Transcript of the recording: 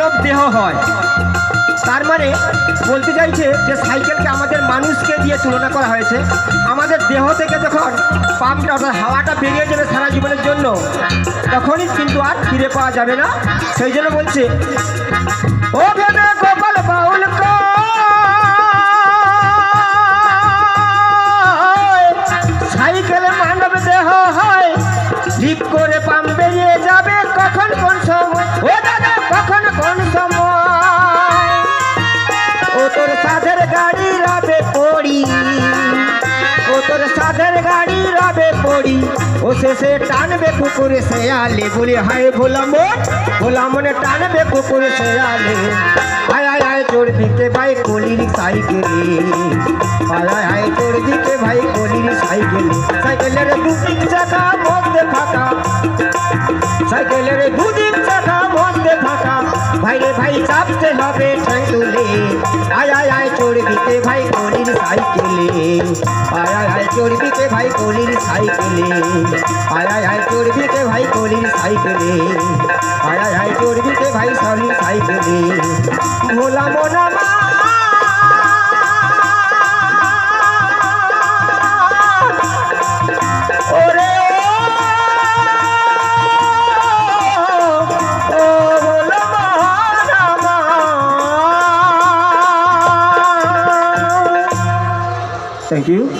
মানব দেহ হয়। তার মানে বলতে চাইছে যে সাইকেলকে আমাদের মানুষকে দিয়ে তুলনা করা হয়েছে। আমাদের দেহ থেকে যখন পাম্পটা অর্থাৎ হাওয়াটা বেরিয়ে যাবে সারা জীবনের জন্য, তখনই কিন্তু আর ফিরে পাওয়া যাবে না। সেই জন্য বলছে, ও ভেবে গোপাল বাউল সাইকেল মানব দেহ হয়, লিপ করে পাম্প বেরিয়ে যাবে কখন কোন সময়, ও দাদা কখন কোন সময়। ও তোর সাধের গাড়ি রাবে পড়ি, ও তোর সাধের গাড়ি রাবে পড়ি, ও শেষে টানবে কুকুর শেয়ালে, বলে হায় ভোলা মন, ভোলা মনে টানবে কুকুর শেয়ালে। হায় হায় হায় চড়বি কে ভাই কলির সাইকেলে, হায় হায় হায় চড়বি কে ভাই কলির সাইকেলে। সাইকেলের দুদিক চাকা মধ্যে ফাঁকা, সাইকেলের দুদিক চাকা মধ্যে ফাঁকা, ভাইরে ভাই চাপতে হবে ঠ্যাং তুলে। আয় আয় আয় চড়বি কে ভাই কলির সাইকেলে, আয় আয় আয় চড়বি কে ভাই কলির সাইকেলে, আয় আয় আয় চড়বি কে ভাই কলির সাইকেলে, আয় আয় আয় চড়বি কে ভাই কলির সাইকেলে। ভোলা মোনা ওরে ও ভোলা মোনা। Thank you.